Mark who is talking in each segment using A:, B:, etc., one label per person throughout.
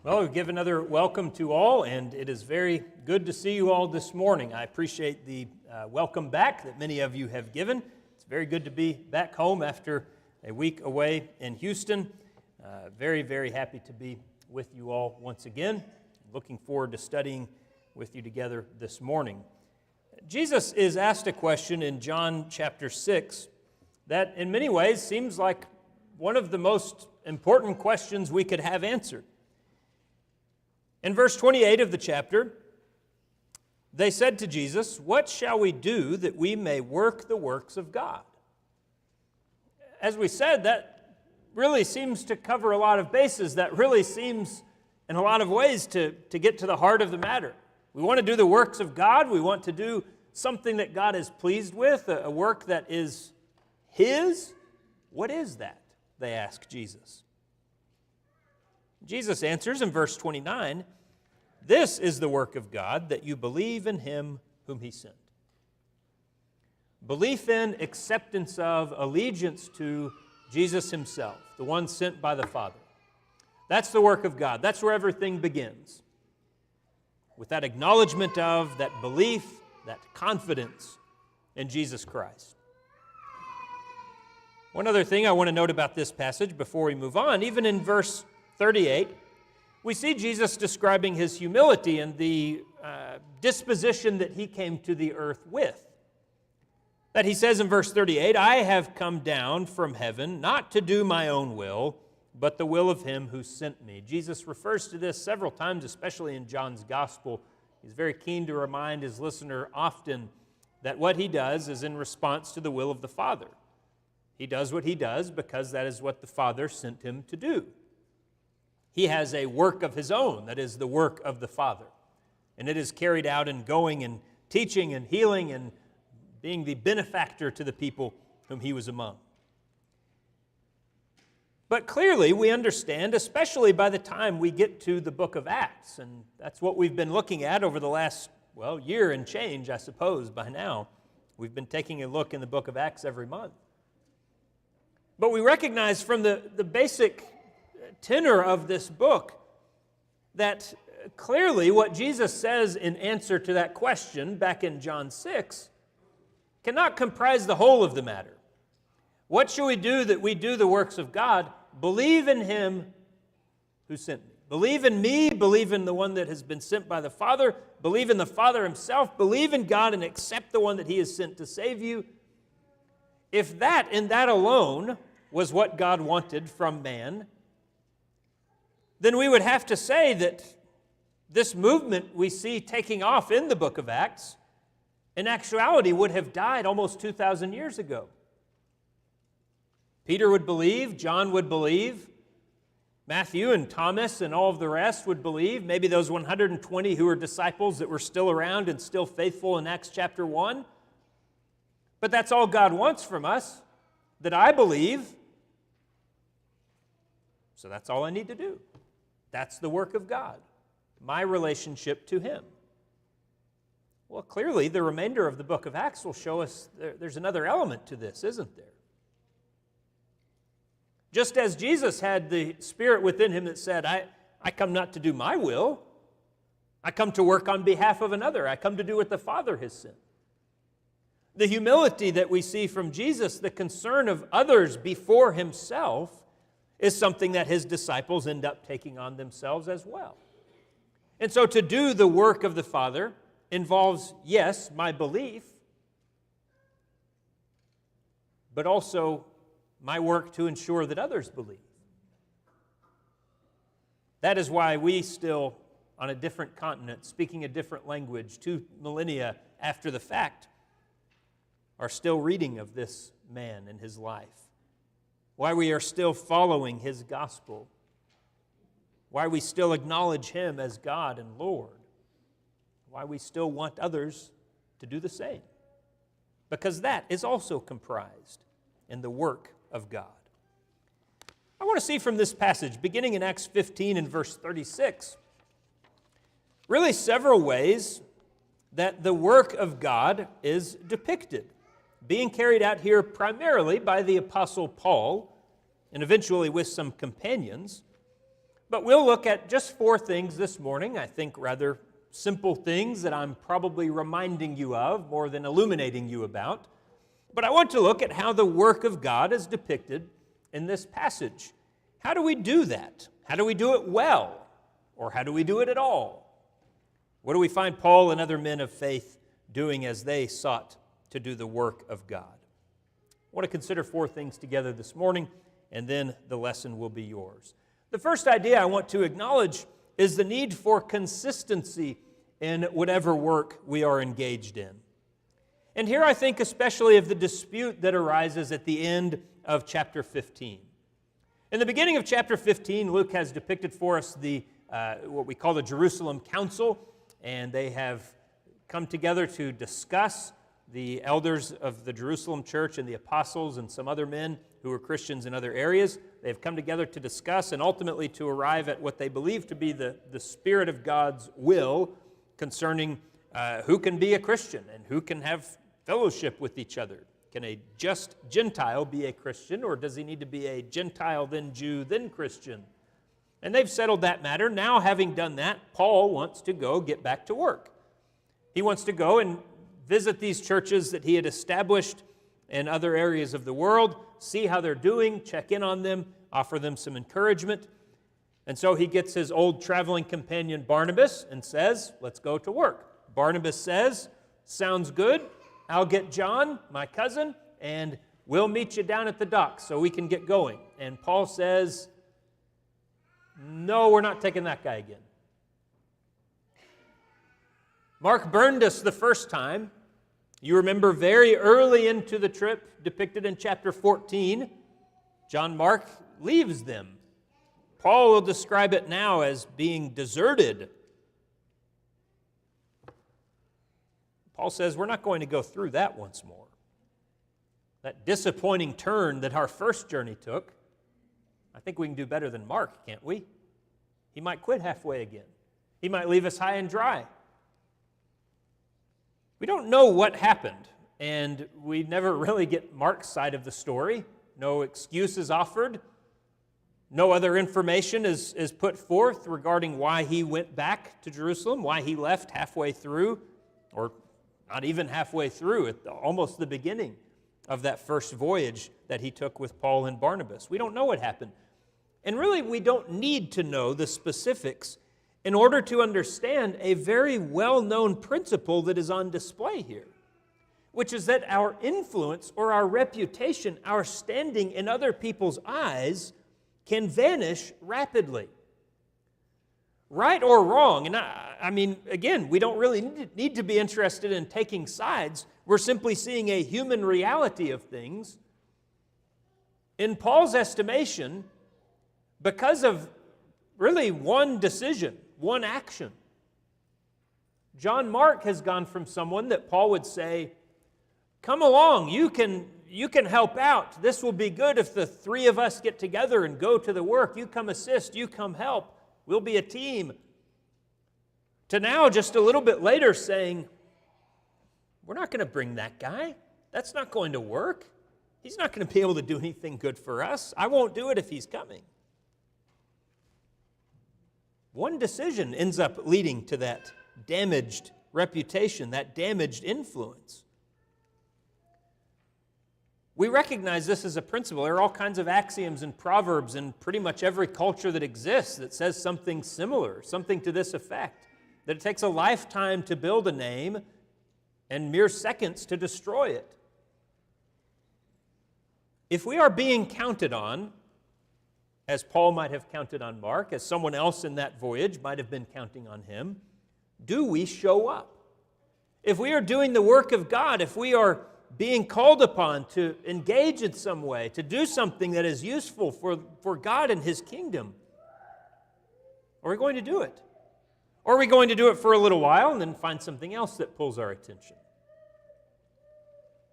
A: Well, we give another welcome to all, and it is very good to see you all this morning. I appreciate the welcome back that many of you have given. It's very good to be back home after a week away in Houston. Very, very happy to be with you all once again. Looking forward to studying with you together this morning. Jesus is asked a question in John chapter 6 that in many ways seems like one of the most important questions we could have answered. In verse 28 of the chapter, they said to Jesus, "What shall we do that we may work the works of God?" As we said, that really seems to cover a lot of bases. That really seems, in a lot of ways, to get to the heart of the matter. We want to do the works of God. We want to do something that God is pleased with, a work that is His. What is that? They ask Jesus. Jesus answers in verse 29, "This is the work of God, that you believe in Him whom He sent." Belief in, acceptance of, allegiance to Jesus Himself, the one sent by the Father. That's the work of God. That's where everything begins. With that acknowledgement of, that belief, that confidence in Jesus Christ. One other thing I want to note about this passage before we move on, even in verse 38, we see Jesus describing His humility and the disposition that He came to the earth with. That He says in verse 38, "I have come down from heaven not to do my own will, but the will of Him who sent me." Jesus refers to this several times, especially in John's Gospel. He's very keen to remind his listener often that what He does is in response to the will of the Father. He does what He does because that is what the Father sent Him to do. He has a work of His own, that is the work of the Father. And it is carried out in going and teaching and healing and being the benefactor to the people whom He was among. But clearly we understand, especially by the time we get to the book of Acts, and that's what we've been looking at over the last, year and change, I suppose, by now. We've been taking a look in the book of Acts every month. But we recognize from the basic tenor of this book that clearly what Jesus says in answer to that question back in John 6 cannot comprise the whole of the matter. What shall we do that we do the works of God? Believe in Him who sent me. Believe in me, believe in the one that has been sent by the Father, believe in the Father Himself, believe in God and accept the one that He has sent to save you. If that and that alone was what God wanted from man, then we would have to say that this movement we see taking off in the book of Acts, in actuality would have died almost 2,000 years ago. Peter would believe, John would believe, Matthew and Thomas and all of the rest would believe, maybe those 120 who were disciples that were still around and still faithful in Acts chapter 1. But that's all God wants from us, that I believe. So that's all I need to do. That's the work of God, my relationship to Him. Well, clearly, the remainder of the book of Acts will show us there's another element to this, isn't there? Just as Jesus had the Spirit within Him that said, I come not to do my will, I come to work on behalf of another. I come to do what the Father has sent. The humility that we see from Jesus, the concern of others before Himself, is something that His disciples end up taking on themselves as well. And so to do the work of the Father involves, yes, my belief, but also my work to ensure that others believe. That is why we still, on a different continent, speaking a different language, 2 millennia after the fact, are still reading of this man and his life. Why we are still following His gospel, why we still acknowledge Him as God and Lord, why we still want others to do the same, because that is also comprised in the work of God. I want to see from this passage, beginning in Acts 15 and verse 36, really several ways that the work of God is depicted, being carried out here primarily by the Apostle Paul, and eventually with some companions, But we'll look at just 4 things this morning, I think rather simple things that I'm probably reminding you of more than illuminating you about. But I want to look at how the work of God is depicted in this passage. How do we do that? How do we do it well? Or how do we do it at all? What do we find Paul and other men of faith doing as they sought to do the work of God? I want to consider 4 things together this morning, and then the lesson will be yours. The first idea I want to acknowledge is the need for consistency in whatever work we are engaged in. And here I think especially of the dispute that arises at the end of chapter 15. In the beginning of chapter 15, Luke has depicted for us the what we call the Jerusalem Council, and they have come together to discuss. The elders of the Jerusalem church and the apostles and some other men who were Christians in other areas, they've come together to discuss and ultimately to arrive at what they believe to be the Spirit of God's will concerning who can be a Christian and who can have fellowship with each other. Can a just Gentile be a Christian, or does he need to be a Gentile, then Jew, then Christian? And they've settled that matter. Now, having done that, Paul wants to go get back to work. He wants to go and visit these churches that he had established in other areas of the world, see how they're doing, check in on them, offer them some encouragement. And so he gets his old traveling companion Barnabas and says, let's go to work. Barnabas says, sounds good. I'll get John, my cousin, and we'll meet you down at the docks so we can get going. And Paul says, no, we're not taking that guy again. Mark burned us the first time. You remember very early into the trip, depicted in chapter 14, John Mark leaves them. Paul will describe it now as being deserted. Paul says we're not going to go through that once more. That disappointing turn that our first journey took, I think we can do better than Mark, can't we? He might quit halfway again. He might leave us high and dry. We don't know what happened, and we never really get Mark's side of the story. No excuse is offered. No other information is put forth regarding why he went back to Jerusalem, why he left halfway through, or not even halfway through, at almost the beginning of that first voyage that he took with Paul and Barnabas. We don't know what happened. And really, we don't need to know the specifics in order to understand a very well-known principle that is on display here, which is that our influence or our reputation, our standing in other people's eyes, can vanish rapidly. Right or wrong, and I mean, again, we don't really need to be interested in taking sides. We're simply seeing a human reality of things. In Paul's estimation, because of really one decision, one action, John Mark has gone from someone that Paul would say, come along, you can help out. This will be good if the 3 of us get together and go to the work. You come assist, you come help. We'll be a team. To now, just a little bit later, saying, we're not going to bring that guy. That's not going to work. He's not going to be able to do anything good for us. I won't do it if he's coming. One decision ends up leading to that damaged reputation, that damaged influence. We recognize this as a principle. There are all kinds of axioms and proverbs in pretty much every culture that exists that says something similar, something to this effect, that it takes a lifetime to build a name and mere seconds to destroy it. If we are being counted on, as Paul might have counted on Mark, as someone else in that voyage might have been counting on him, do we show up? If we are doing the work of God, if we are being called upon to engage in some way, to do something that is useful for God and His kingdom, are we going to do it? Or are we going to do it for a little while and then find something else that pulls our attention?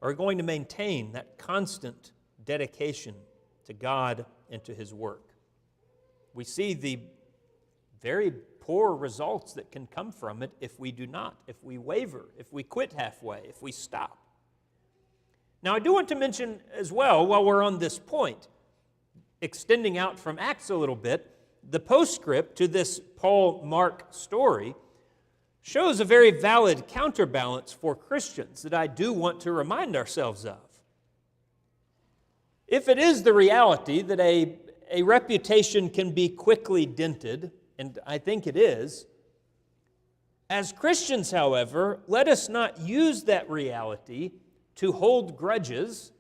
A: Are we going to maintain that constant dedication to God and to His work? We see the very poor results that can come from it if we do not, if we waver, if we quit halfway, if we stop. Now, I do want to mention as well, while we're on this point, extending out from Acts a little bit, the postscript to this Paul-Mark story shows a very valid counterbalance for Christians that I do want to remind ourselves of. If it is the reality that a reputation can be quickly dented, and I think it is, as Christians, however, let us not use that reality to hold grudges,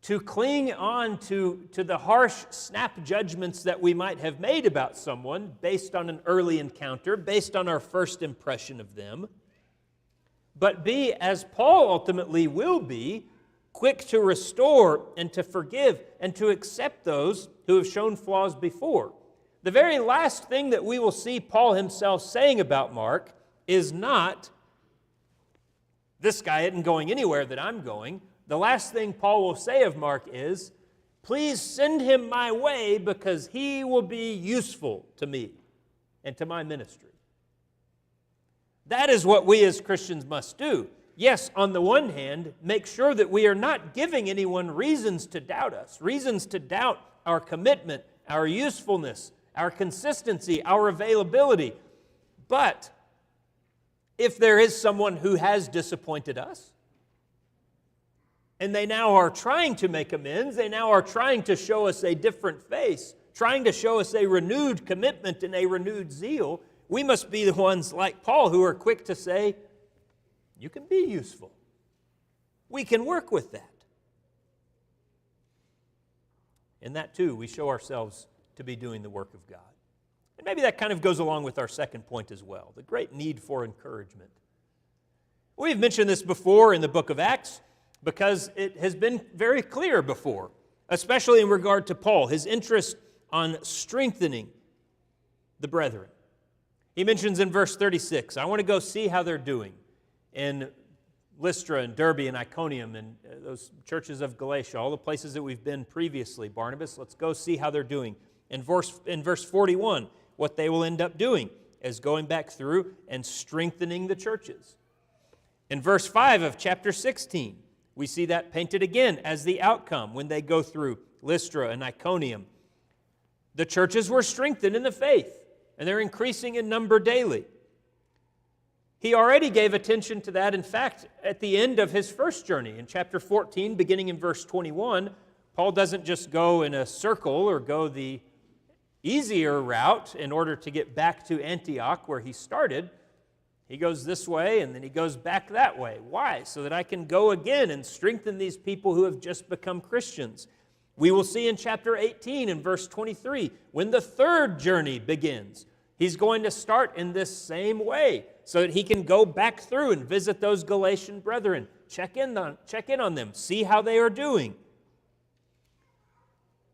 A: to cling on to the harsh snap judgments that we might have made about someone based on an early encounter, based on our first impression of them, but be, as Paul ultimately will be, quick to restore and to forgive and to accept those who have shown flaws before. The very last thing that we will see Paul himself saying about Mark is not, this guy isn't going anywhere that I'm going. The last thing Paul will say of Mark is, please send him my way because he will be useful to me and to my ministry. That is what we as Christians must do. Yes, on the one hand, make sure that we are not giving anyone reasons to doubt us, reasons to doubt our commitment, our usefulness, our consistency, our availability. But if there is someone who has disappointed us, and they now are trying to make amends, they now are trying to show us a different face, trying to show us a renewed commitment and a renewed zeal, we must be the ones like Paul who are quick to say, you can be useful. We can work with that. In that too, we show ourselves to be doing the work of God. And maybe that kind of goes along with our second point as well, the great need for encouragement. We've mentioned this before in the book of Acts because it has been very clear before, especially in regard to Paul, his interest on strengthening the brethren. He mentions in verse 36, I want to go see how they're doing in Lystra and Derbe and Iconium and those churches of Galatia, all the places that we've been previously. Barnabas, let's go see how they're doing. In verse 41, what they will end up doing is going back through and strengthening the churches. In verse 5 of chapter 16, we see that painted again as the outcome when they go through Lystra and Iconium. The churches were strengthened in the faith, and they're increasing in number daily. He already gave attention to that. In fact, at the end of his first journey, in chapter 14, beginning in verse 21, Paul doesn't just go in a circle or go the easier route in order to get back to Antioch where he started. He goes this way and then he goes back that way. Why? So that I can go again and strengthen these people who have just become Christians. We will see in chapter 18 and verse 23, when the third journey begins, he's going to start in this same way so that he can go back through and visit those Galatian brethren, check in on them, see how they are doing.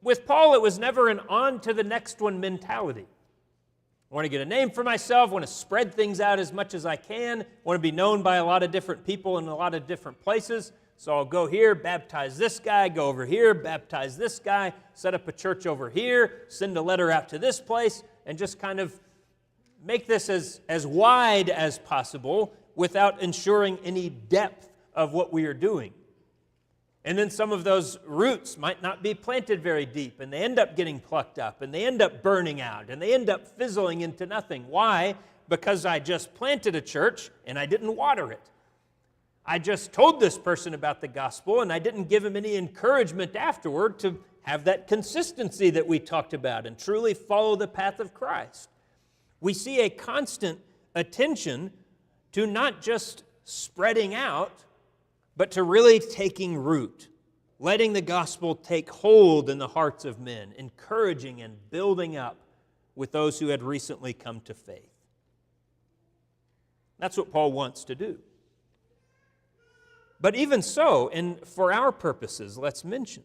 A: With Paul, it was never an on to the next one mentality. I want to get a name for myself, want to spread things out as much as I can, want to be known by a lot of different people in a lot of different places. So I'll go here, baptize this guy, go over here, baptize this guy, set up a church over here, send a letter out to this place, and just kind of make this as wide as possible without ensuring any depth of what we are doing. And then some of those roots might not be planted very deep, and they end up getting plucked up, and they end up burning out, and they end up fizzling into nothing. Why? Because I just planted a church, and I didn't water it. I just told this person about the gospel, and I didn't give him any encouragement afterward to have that consistency that we talked about and truly follow the path of Christ. We see a constant attention to not just spreading out, but to really taking root, letting the gospel take hold in the hearts of men, encouraging and building up with those who had recently come to faith. That's what Paul wants to do. But even so, and for our purposes, let's mention,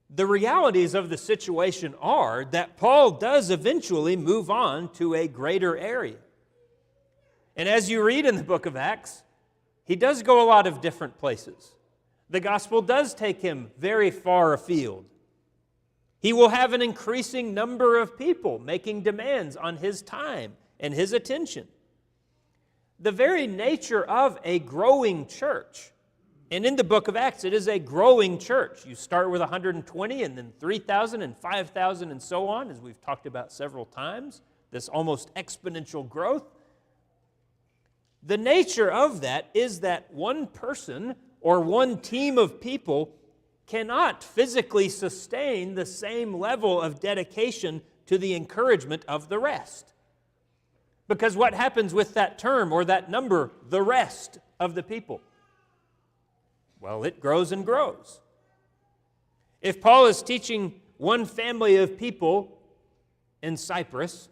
A: the realities of the situation are that Paul does eventually move on to a greater area. And as you read in the book of Acts, he does go a lot of different places. The gospel does take him very far afield. He will have an increasing number of people making demands on his time and his attention. The very nature of a growing church And in the book of Acts, it is a growing church. You start with 120 and then 3,000 and 5,000 and so on, as we've talked about several times, this almost exponential growth. The nature of that is that one person or one team of people cannot physically sustain the same level of dedication to the encouragement of the rest. Because what happens with that term or that number, the rest of the people? Well, it grows and grows. If Paul is teaching one family of people in Cyprus,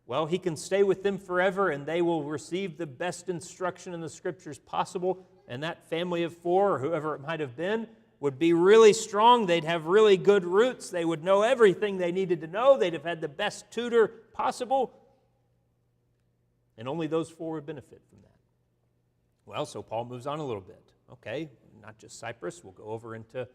A: well, he can stay with them forever and they will receive the best instruction in the Scriptures possible, and that family of 4, or whoever it might have been, would be really strong. They'd have really good roots. They would know everything they needed to know. They'd have had the best tutor possible. And only those 4 would benefit from that. Well, so Paul moves on a little bit. Okay, not just Cyprus. We'll go over into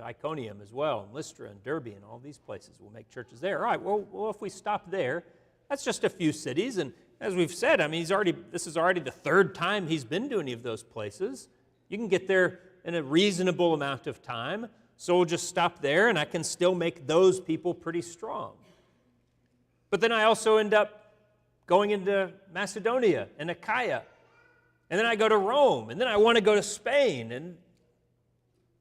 A: Iconium as well, and Lystra and Derbe and all these places. We'll make churches there. All right, well, if we stop there, that's just a few cities. And as we've said, I mean, this is already the 3rd time he's been to any of those places. You can get there in a reasonable amount of time. So we'll just stop there, and I can still make those people pretty strong. But then I also end up going into Macedonia and Achaia. And then I go to Rome, and then I want to go to Spain. And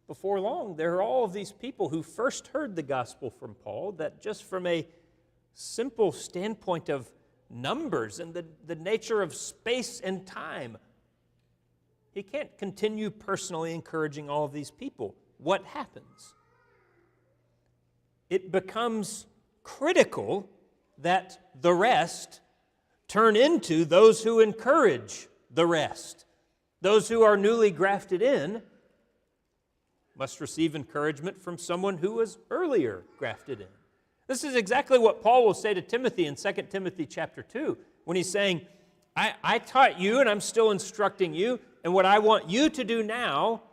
A: before long, there are all of these people who first heard the gospel from Paul that just from a simple standpoint of numbers and the nature of space and time, he can't continue personally encouraging all of these people. What happens? It becomes critical that the rest turn into those who encourage the rest. Those who are newly grafted in must receive encouragement from someone who was earlier grafted in. This is exactly what Paul will say to Timothy in 2 Timothy chapter 2, when he's saying, I taught you and I'm still instructing you, and what I want you to do now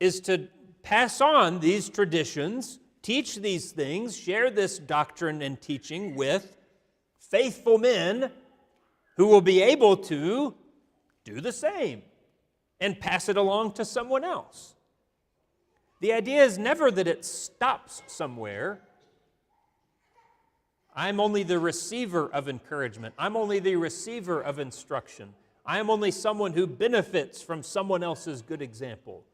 A: is to pass on these traditions, teach these things, share this doctrine and teaching with faithful men who will be able to do the same and pass it along to someone else. The idea is never that it stops somewhere. I'm only the receiver of encouragement. I'm only the receiver of instruction. I am only someone who benefits from someone else's good example.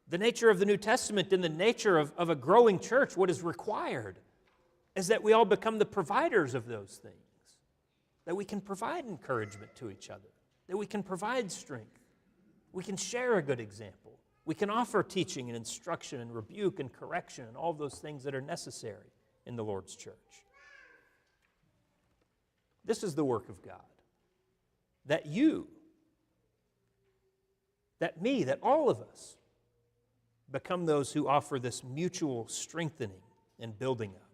A: The nature of the New Testament and the nature of a growing church, what is required, is that we all become the providers of those things. That we can provide encouragement to each other. That we can provide strength. We can share a good example. We can offer teaching and instruction and rebuke and correction and all those things that are necessary in the Lord's church. This is the work of God. That you, that me, that all of us become those who offer this mutual strengthening and building up.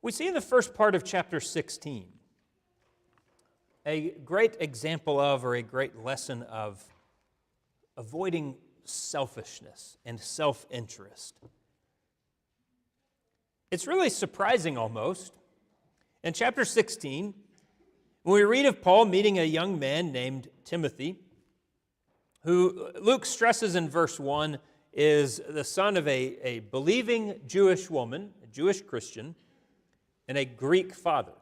A: We see in the first part of chapter 16 a great example of, or a great lesson of, avoiding selfishness and self-interest. It's really surprising almost. In chapter 16, when we read of Paul meeting a young man named Timothy, who Luke stresses in verse 1 is the son of a believing Jewish woman, a Jewish Christian, and a Greek father.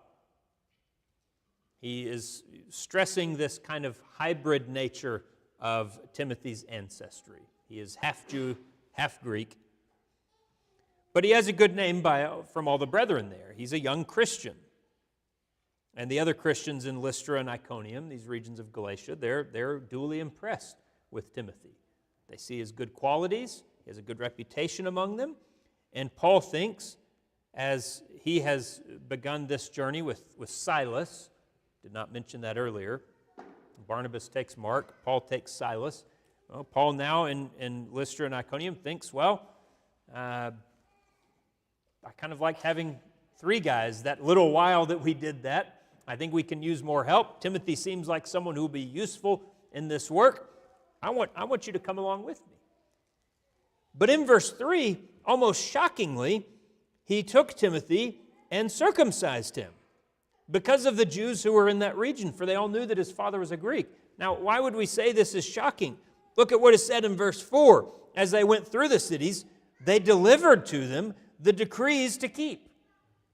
A: He is stressing this kind of hybrid nature of Timothy's ancestry. He is half Jew, half Greek. But he has a good name from all the brethren there. He's a young Christian. And the other Christians in Lystra and Iconium, these regions of Galatia, they're duly impressed with Timothy. They see his good qualities. He has a good reputation among them. And Paul thinks, as he has begun this journey with Silas, did not mention that earlier, Barnabas takes Mark, Paul takes Silas. Well, Paul now in Lystra and Iconium thinks, I kind of like having 3 guys. That little while that we did that, I think we can use more help. Timothy seems like someone who will be useful in this work. I want you to come along with me. But in verse 3, almost shockingly, he took Timothy and circumcised him because of the Jews who were in that region, for they all knew that his father was a Greek. Now, why would we say this is shocking? Look at what is said in verse 4. As they went through the cities, they delivered to them the decrees to keep,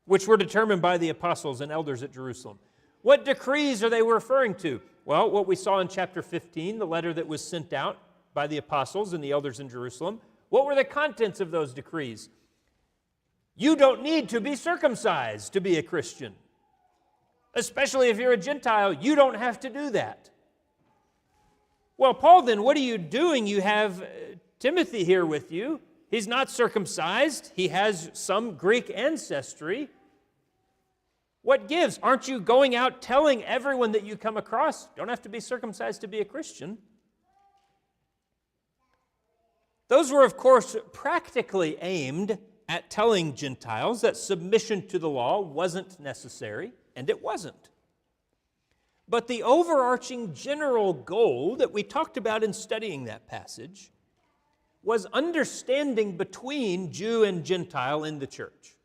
A: which were determined by the apostles and elders at Jerusalem. What decrees are they referring to? Well, what we saw in chapter 15, the letter that was sent out by the apostles and the elders in Jerusalem. What were the contents of those decrees? You don't need to be circumcised to be a Christian. Especially if you're a Gentile, you don't have to do that. Well, Paul, then, what are you doing? You have Timothy here with you. He's not circumcised. He has some Greek ancestry. What gives? Aren't you going out telling everyone that you come across, don't have to be circumcised to be a Christian? Those were, of course, practically aimed at telling Gentiles that submission to the law wasn't necessary, and it wasn't. But the overarching general goal that we talked about in studying that passage was understanding between Jew and Gentile in the church.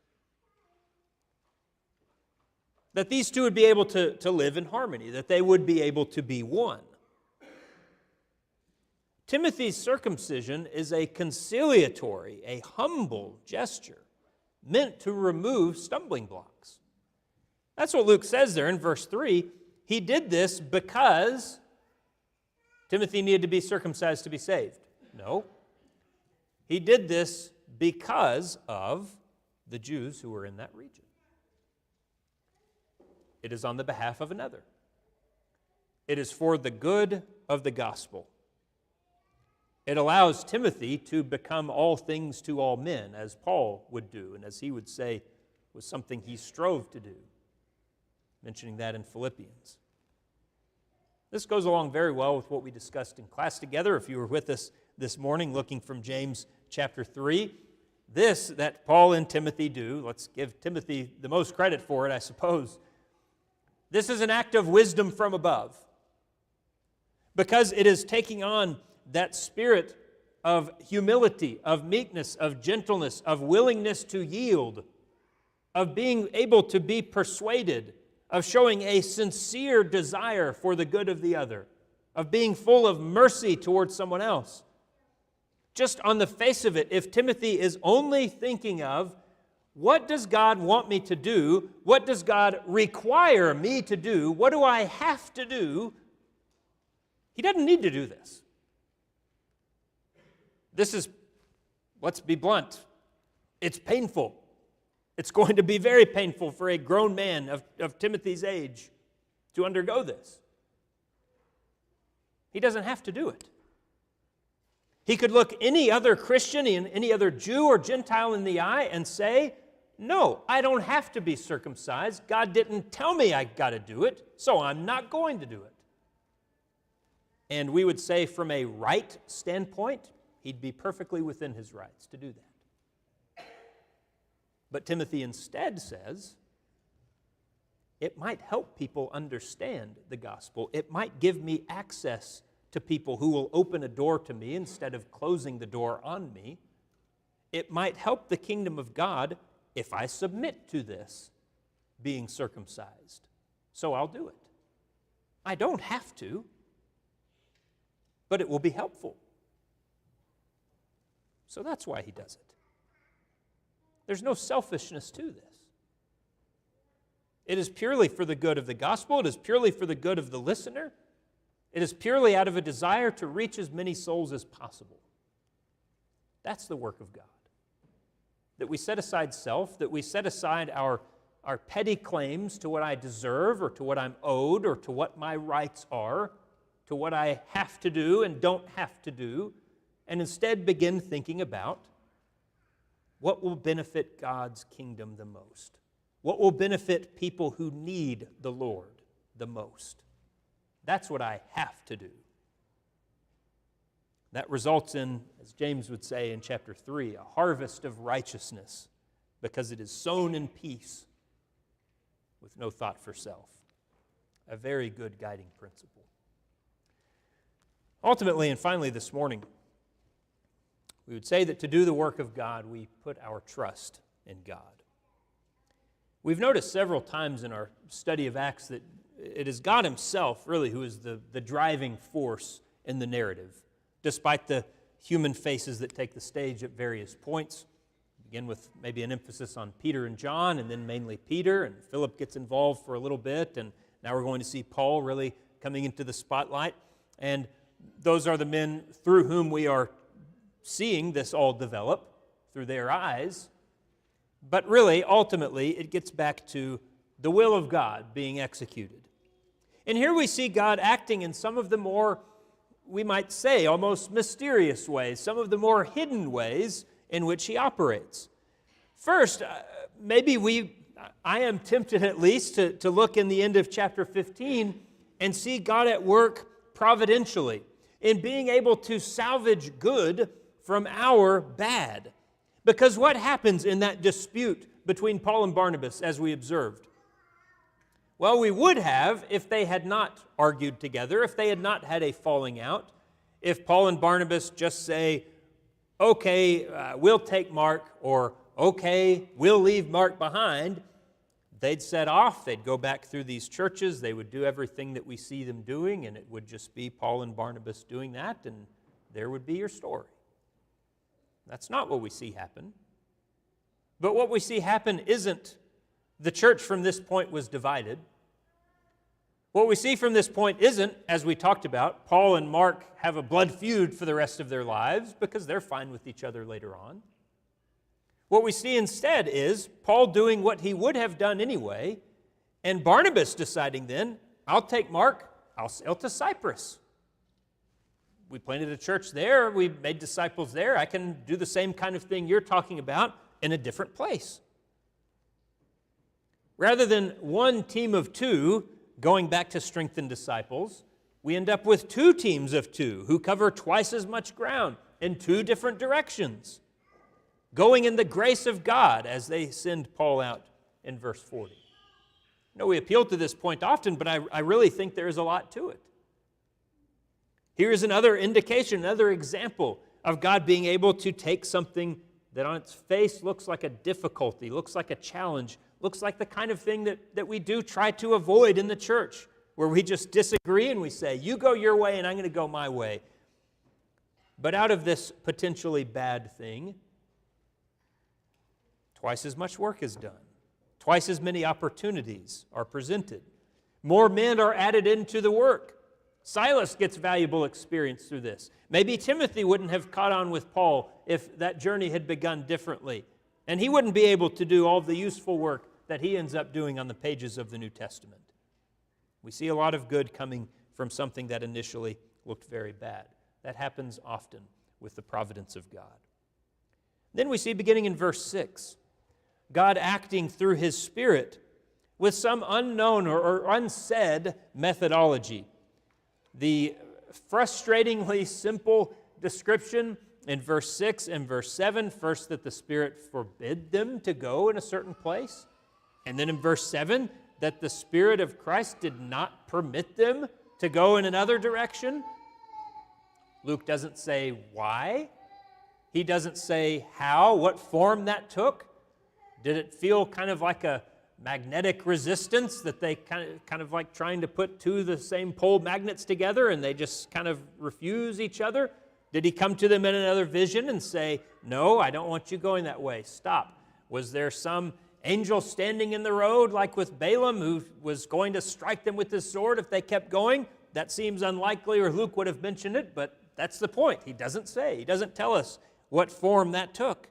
A: That these two would be able to live in harmony, that they would be able to be one. Timothy's circumcision is a conciliatory, a humble gesture meant to remove stumbling blocks. That's what Luke says there in verse 3. He did this because Timothy needed to be circumcised to be saved. No. He did this because of the Jews who were in that region. It is on the behalf of another. It is for the good of the gospel. It allows Timothy to become all things to all men, as Paul would do, and as he would say was something he strove to do, mentioning that in Philippians. This goes along very well with what we discussed in class together. If you were with us this morning looking from James chapter 3, this that Paul and Timothy do, let's give Timothy the most credit for it, I suppose. This is an act of wisdom from above, because it is taking on that spirit of humility, of meekness, of gentleness, of willingness to yield, of being able to be persuaded, of showing a sincere desire for the good of the other, of being full of mercy towards someone else. Just on the face of it, if Timothy is only thinking of, what does God want me to do? What does God require me to do? What do I have to do? He doesn't need to do this. This is, let's be blunt, it's painful. It's going to be very painful for a grown man of Timothy's age to undergo this. He doesn't have to do it. He could look any other Christian, any other Jew or Gentile in the eye and say, no, I don't have to be circumcised. God didn't tell me I got to do it, so I'm not going to do it. And we would say from a right standpoint, he'd be perfectly within his rights to do that. But Timothy instead says, it might help people understand the gospel. It might give me access to people who will open a door to me instead of closing the door on me. It might help the kingdom of God if I submit to this being circumcised. So I'll do it. I don't have to, but it will be helpful. So that's why he does it. There's no selfishness to this. It is purely for the good of the gospel. It is purely for the good of the listener. It is purely out of a desire to reach as many souls as possible. That's the work of God. That we set aside self, that we set aside our petty claims to what I deserve or to what I'm owed or to what my rights are, to what I have to do and don't have to do, and instead begin thinking about what will benefit God's kingdom the most? What will benefit people who need the Lord the most? That's what I have to do. That results in, as James would say in chapter 3, a harvest of righteousness, because it is sown in peace with no thought for self. A very good guiding principle. Ultimately and finally this morning, we would say that to do the work of God, we put our trust in God. We've noticed several times in our study of Acts that it is God himself, really, who is the driving force in the narrative, despite the human faces that take the stage at various points. Begin with maybe an emphasis on Peter and John, and then mainly Peter, and Philip gets involved for a little bit, and now we're going to see Paul really coming into the spotlight. And those are the men through whom we are seeing this all develop, through their eyes. But really, ultimately, it gets back to the will of God being executed. And here we see God acting in some of the more, we might say, almost mysterious ways, some of the more hidden ways in which he operates. First, I am tempted at least to look in the end of chapter 15 and see God at work providentially in being able to salvage good from our bad. Because what happens in that dispute between Paul and Barnabas, as we observed? Well, we would have if they had not argued together, if they had not had a falling out, if Paul and Barnabas just say, okay, we'll take Mark, or okay, we'll leave Mark behind, they'd set off, they'd go back through these churches, they would do everything that we see them doing, and it would just be Paul and Barnabas doing that, and there would be your story. That's not what we see happen. But what we see happen isn't the church from this point was divided. What we see from this point isn't, as we talked about, Paul and Mark have a blood feud for the rest of their lives because they're fine with each other later on. What we see instead is Paul doing what he would have done anyway, and Barnabas deciding then, I'll take Mark, I'll sail to Cyprus. We planted a church there, we made disciples there, I can do the same kind of thing you're talking about in a different place. Rather than one team of two going back to strengthen disciples, we end up with two teams of two who cover twice as much ground in two different directions, going in the grace of God as they send Paul out in verse 40. We appeal to this point often, but I really think there is a lot to it. Here's another indication, another example of God being able to take something that on its face looks like a difficulty, looks like a challenge, looks like the kind of thing that we do try to avoid in the church, where we just disagree and we say, you go your way and I'm going to go my way. But out of this potentially bad thing, twice as much work is done. Twice as many opportunities are presented. More men are added into the work. Silas gets valuable experience through this. Maybe Timothy wouldn't have caught on with Paul if that journey had begun differently. And he wouldn't be able to do all the useful work that he ends up doing on the pages of the New Testament. We see a lot of good coming from something that initially looked very bad. That happens often with the providence of God. Then we see, beginning in verse 6, God acting through His Spirit with some unknown or unsaid methodology. The frustratingly simple description in verse 6 and verse 7, first that the Spirit forbid them to go in a certain place, and then in verse 7, that the Spirit of Christ did not permit them to go in another direction. Luke doesn't say why. He doesn't say how, what form that took. Did it feel kind of like a magnetic resistance that they kind of like trying to put two of the same pole magnets together and they just kind of refuse each other? Did he come to them in another vision and say, no, I don't want you going that way, stop? Was there some angel standing in the road like with Balaam who was going to strike them with his sword if they kept going? That seems unlikely, or Luke would have mentioned it, but that's the point. He doesn't say. He doesn't tell us what form that took.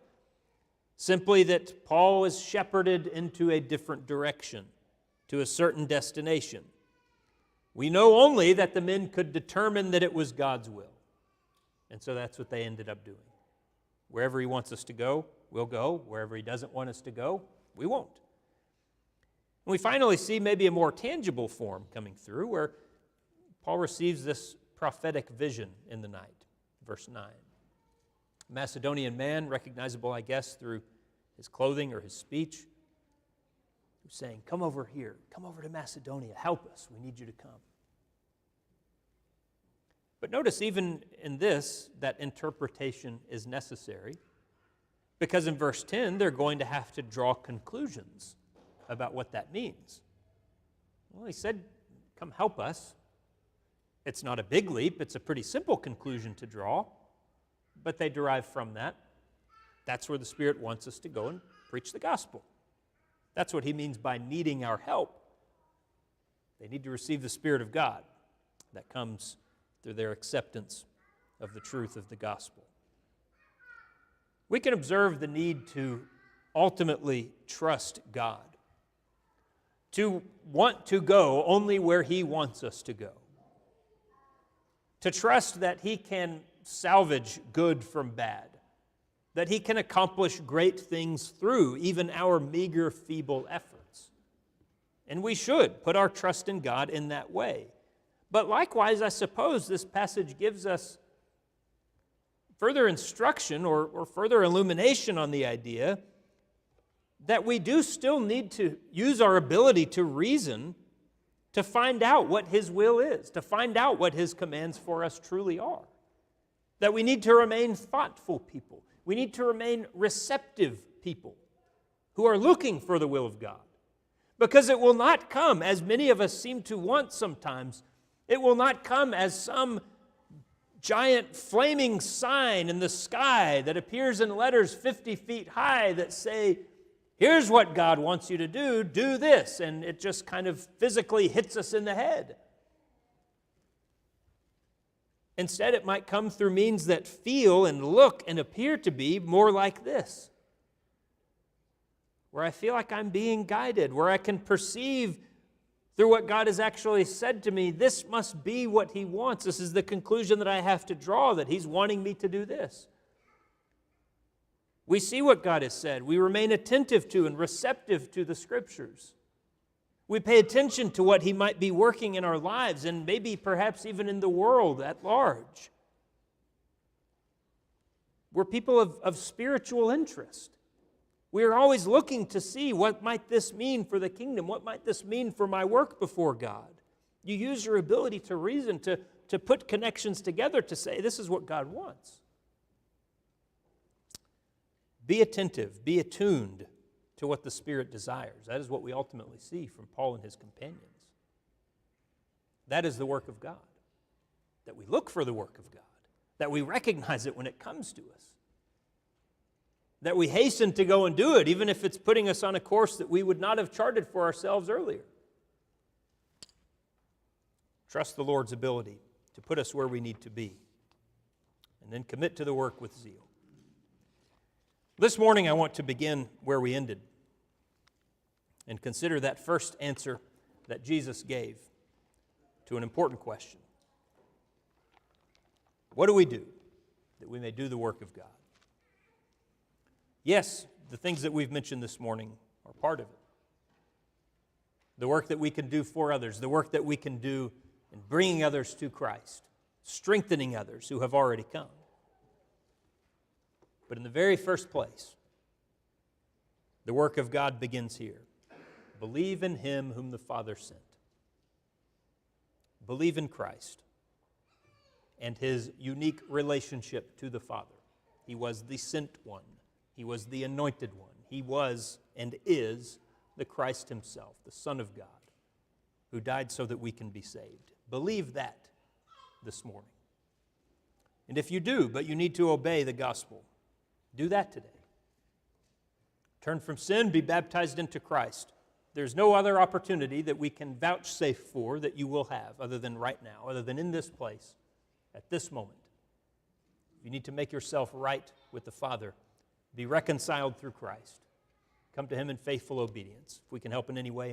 A: Simply that Paul was shepherded into a different direction, to a certain destination. We know only that the men could determine that it was God's will. And so that's what they ended up doing. Wherever He wants us to go, we'll go. Wherever He doesn't want us to go, we won't. And we finally see maybe a more tangible form coming through where Paul receives this prophetic vision in the night. Verse 9. A Macedonian man, recognizable, I guess, through his clothing or his speech, who's saying, come over here, come over to Macedonia, help us, we need you to come. But notice even in this, that interpretation is necessary, because in verse 10, they're going to have to draw conclusions about what that means. Well, he said, come help us. It's not a big leap. It's a pretty simple conclusion to draw, but they derive from that. That's where the Spirit wants us to go and preach the gospel. That's what he means by needing our help. They need to receive the Spirit of God. That comes through their acceptance of the truth of the gospel. We can observe the need to ultimately trust God, to want to go only where he wants us to go, to trust that he can salvage good from bad, that he can accomplish great things through even our meager, feeble efforts. And we should put our trust in God in that way. But likewise, I suppose this passage gives us further instruction or further illumination on the idea that we do still need to use our ability to reason to find out what his will is, to find out what his commands for us truly are. That we need to remain thoughtful people. We need to remain receptive people who are looking for the will of God. Because it will not come, as many of us seem to want sometimes, it will not come as some giant flaming sign in the sky that appears in letters 50 feet high that say, here's what God wants you to do this, and it just kind of physically hits us in the head. Instead, it might come through means that feel and look and appear to be more like this, where I feel like I'm being guided, where I can perceive through what God has actually said to me, this must be what he wants. This is the conclusion that I have to draw, that he's wanting me to do this. We see what God has said. We remain attentive to and receptive to the Scriptures. We pay attention to what he might be working in our lives and maybe perhaps even in the world at large. We're people of spiritual interest. We are always looking to see what might this mean for the kingdom, what might this mean for my work before God. You use your ability to reason, to put connections together to say, this is what God wants. Be attentive, be attuned to what the Spirit desires. That is what we ultimately see from Paul and his companions. That is the work of God, that we look for the work of God, that we recognize it when it comes to us, that we hasten to go and do it, even if it's putting us on a course that we would not have charted for ourselves earlier. Trust the Lord's ability to put us where we need to be, and then commit to the work with zeal. This morning, I want to begin where we ended and consider that first answer that Jesus gave to an important question. What do we do that we may do the work of God? Yes, the things that we've mentioned this morning are part of it. The work that we can do for others, the work that we can do in bringing others to Christ, strengthening others who have already come. But in the very first place, the work of God begins here. Believe in him whom the Father sent. Believe in Christ and his unique relationship to the Father. He was the sent one. He was the anointed one. He was and is the Christ himself, the Son of God, who died so that we can be saved. Believe that this morning. And if you do, but you need to obey the gospel, do that today. Turn from sin, be baptized into Christ. There's no other opportunity that we can vouchsafe for that you will have other than right now, other than in this place, at this moment. You need to make yourself right with the Father. Be reconciled through Christ. Come to him in faithful obedience. If we can help in any way,